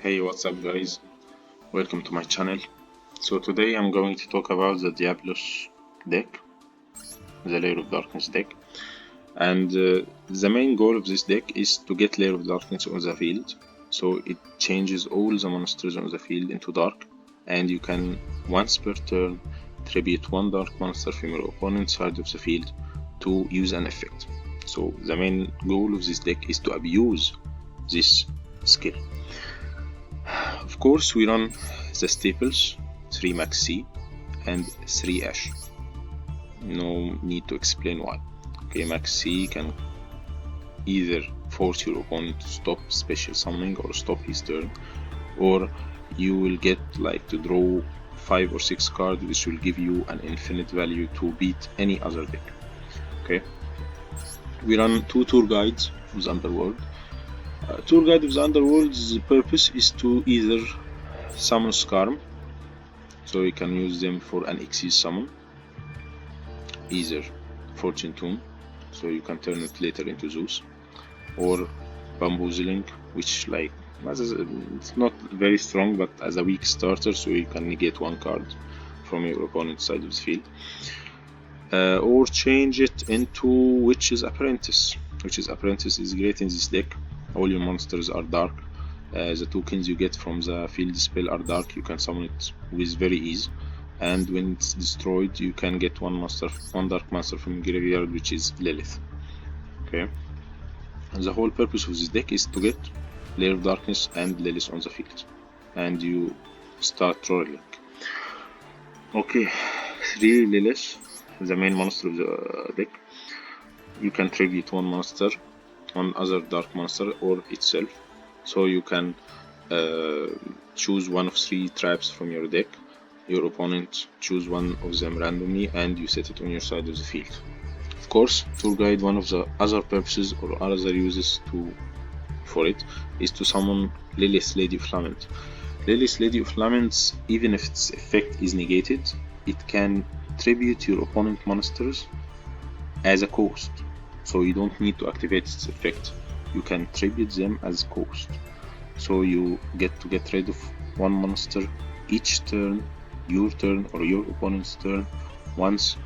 Hey, what's up guys? Welcome to my channel. So today I'm going to talk about the Diablos deck, the Lair of Darkness deck. And the main goal of this deck is to get Lair of Darkness on the field. So it changes all the monsters on the field into dark, and you can once per turn tribute one dark monster from your opponent's side of the field to use an effect. So the main goal of this deck is to abuse this skill. Of course, we run the staples 3 Max C and 3 Ash. No need to explain why. Okay, Max C can either force your opponent to stop special summoning or stop his turn, or you will get like to draw 5 or 6 cards, which will give you an infinite value to beat any other deck. Okay, we run 2 tour guides with Underworld. Tour guide of the Underworld's purpose is to either summon Skarm, so you can use them for an Xyz summon, either Fortune Tomb, so you can turn it later into Zeus, or Bamboozling, which like it's not very strong, but as a weak starter, so you can negate 1 card from your opponent's side of the field, or change it into Witch's Apprentice. Witch's Apprentice is great in this deck. All your monsters are dark. The tokens you get from the field spell are dark. You can summon it with very ease, and when it's destroyed, you can get one dark monster from graveyard, which is Lilith. Okay. And the whole purpose of this deck is to get Lair of Darkness and Lilith on the field, and you start rolling. Okay, 3 Lilith, the main monster of the deck. You can tribute 1 monster on other dark monster or itself, so you can choose one of 3 traps from your deck. Your opponent choose one of them randomly, and you set it on your side of the field. Of course, Tour Guide, one of the other purposes or other uses for it is to summon Lilith, Lady of Lament. Lilith, Lady of Lament, even if its effect is negated, it can tribute your opponent monsters as a cost. So you don't need to activate its effect, you can tribute them as cost. So you get to get rid of 1 monster each turn, your turn or your opponent's turn, once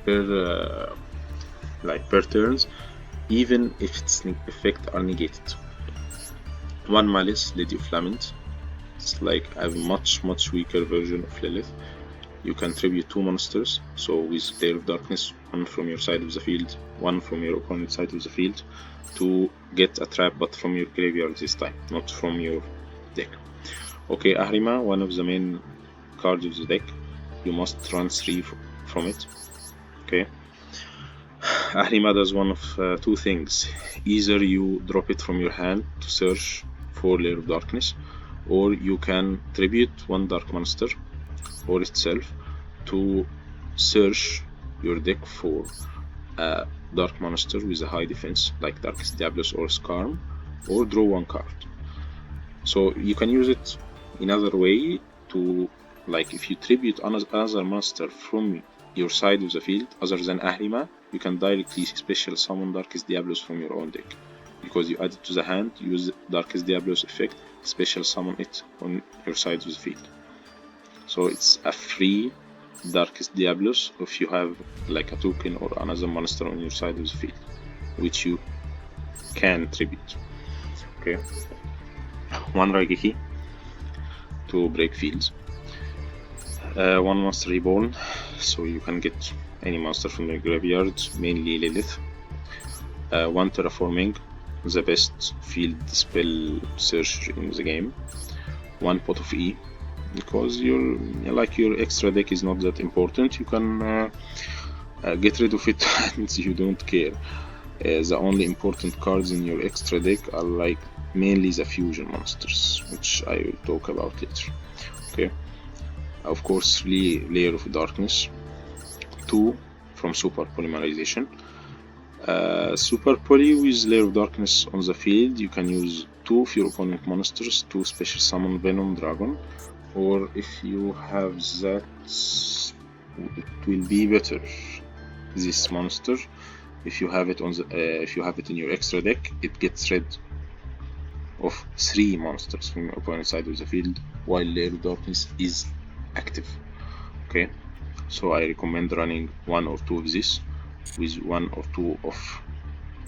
per turns, even if its effect are negated. 1 Malice, Lady of Lament. It's like a much weaker version of Lilith. You can tribute 2 monsters, so with Lair of Darkness, 1 from your side of the field, 1 from your opponent's side of the field, to get a trap, but from your graveyard this time, not from your deck. Okay, Ahrima, one of the main cards of the deck. You must run 3 from it. Okay, Ahrima does one of 2 things. Either you drop it from your hand to search for Lair of Darkness, or you can tribute 1 dark monster or itself to search your deck for a dark monster with a high defense like Darkest Diablos or Skarm, or draw 1 card. So you can use it another way to, like, if you tribute another monster from your side of the field other than Ahrima, you can directly special summon Darkest Diablos from your own deck, because you add it to the hand, use Darkest Diablos effect, special summon it on your side of the field. So it's a free Darkest Diablos if you have like a token or another monster on your side of the field, which you can tribute. Okay, 1 Raigeki to break fields, 1 Monster Reborn, so you can get any monster from the graveyard, mainly Lilith. 1 Terraforming, the best field spell search in the game. 1 Pot of E, because your extra deck is not that important, you can get rid of it and you don't care. The only important cards in your extra deck are like mainly the fusion monsters, which I will talk about later. Okay, of course, Lair of Darkness, 2 from Super Polymerization. Super Poly with Lair of Darkness on the field, you can use 2 of your opponent monsters to special summon Venom Dragon, or if you have that, it will be better, this monster. If you have it on the if you have it in your extra deck, it gets rid of 3 monsters from your opponent's side of the field while Lair of Darkness is active. Okay, so I recommend running 1 or 2 of this with 1 or 2 of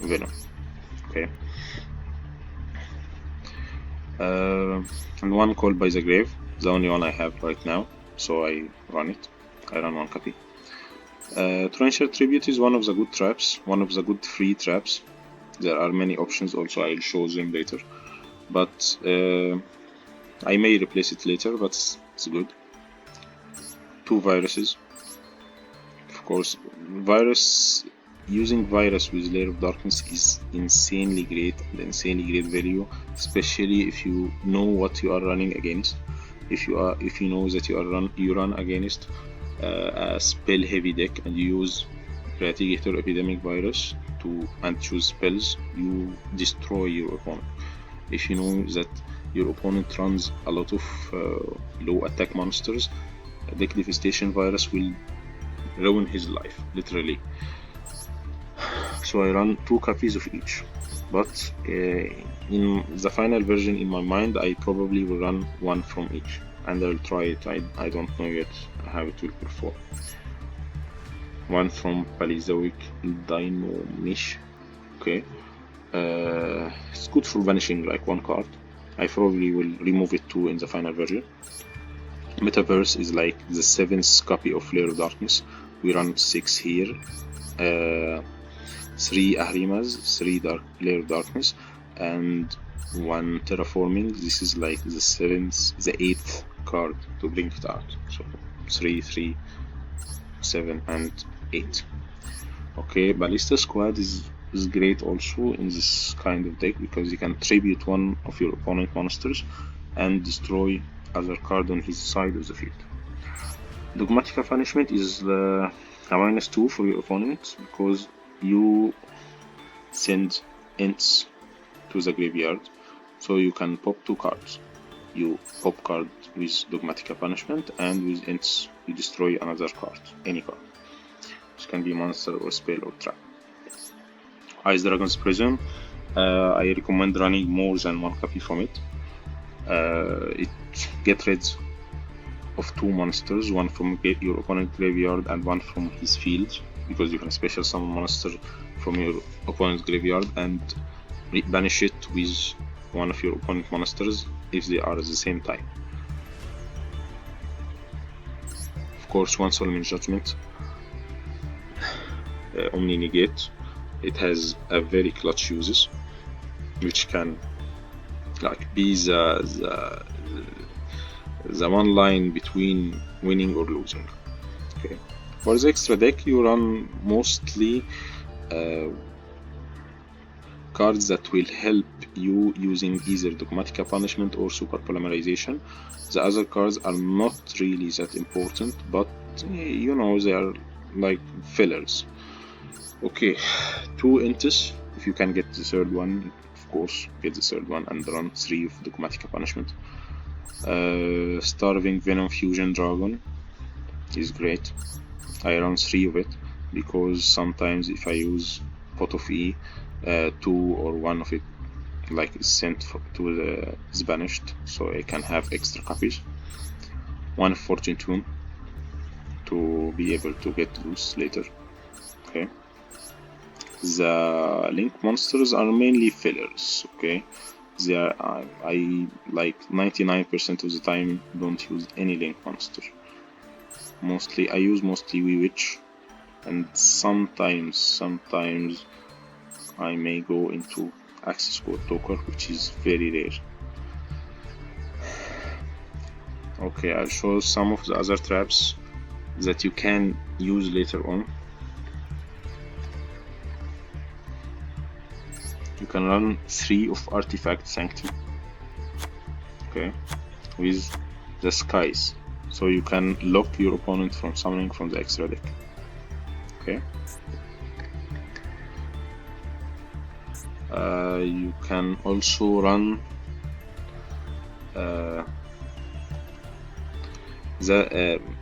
Venom. Okay, and 1 Call by the Grave, the only one I have right now, so I run it. I run 1 copy. Torrential Tribute is one of the good traps, one of the good free traps. There are many options also, I'll show them later, but I may replace it later, but it's good. 2 viruses. Of course, using virus with Lair of Darkness is insanely great and insanely great value, especially if you know what you are running against. If you know that you run against a spell heavy deck and you use Gratigator Epidemic Virus and choose spells, you destroy your opponent. If you know that your opponent runs a lot of low attack monsters, Deck Devastation Virus will ruin his life, literally. So I run 2 copies of each, but in the final version in my mind I probably will run 1 from each, and I'll try it. I don't know yet how it will perform. 1 from Paleozoic Dino Niche. Okay, it's good for banishing like 1 card. I probably will remove it too in the final version. Metaverse is like the 7th copy of Lair of Darkness. We run 6 here, 3 Ahrimas, 3 Lair of Darkness, and 1 Terraforming. This is like the 8th card to bring it out. So 3, 3, 7, and 8. Okay, Ballista Squad is great also in this kind of deck because you can tribute 1 of your opponent monsters and destroy other card on his side of the field. Dogmatica Punishment is a -2 for your opponent because you send Ints to the graveyard, so you can pop 2 cards. You pop card with Dogmatica Punishment, and with Ints you destroy another card, any card. This can be monster or spell or trap. Ice Dragon's Prism, I recommend running more than 1 copy from it. It gets rid of 2 monsters, 1 from your opponent's graveyard and 1 from his field, because you can special summon monster from your opponent's graveyard and banish it with 1 of your opponent monsters if they are the same type. Of course, 1 Solemn Judgment, Omni Negate. It has a very clutch uses, which can like be the one line between winning or losing. Okay. For the extra deck, you run mostly cards that will help you using either Dogmatica Punishment or Super Polymerization. The other cards are not really that important, but you know, they are like fillers. Okay, 2 Intis, if you can get the 3rd one, of course, get the 3rd one and run 3 of Dogmatica Punishment. Starving Venom Fusion Dragon is great. I run 3 of it because sometimes if I use Pot of E, 2 or 1 of it like is sent to the is banished, so I can have extra copies. 1 Fortune Tune to be able to get loose later. Okay. The link monsters are mainly fillers. Okay, they are I like 99% of the time don't use any link monster. I use mostly Witch, and sometimes I may go into Access Code Talker, which is very rare. Okay, I'll show some of the other traps that you can use later on. You can run 3 of Artifact Sanctum, okay, with the Skies, so you can lock your opponent from summoning from the extra deck. Okay. You can also run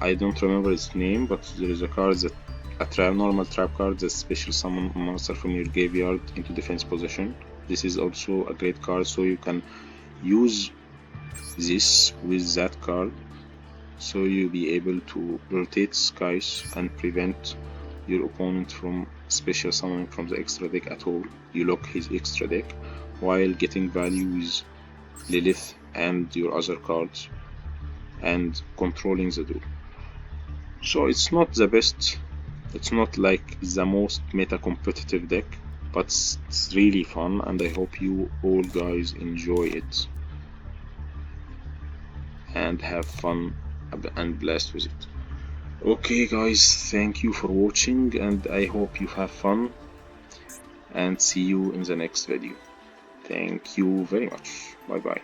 I don't remember its name, but there is a card that normal trap card that special summon a monster from your graveyard into defense position This is also a great card, so you can use this with that card, so you'll be able to rotate skies and prevent your opponent from special summoning from the extra deck at all. You lock his extra deck while getting value with Lilith and your other cards and controlling the duel. So it's not the best, it's not like the most meta competitive deck, but it's really fun, and I hope you all guys enjoy it and have fun and blast with it. Okay guys, thank you for watching, and I hope you have fun, and see you in the next video. Thank you very much. Bye bye.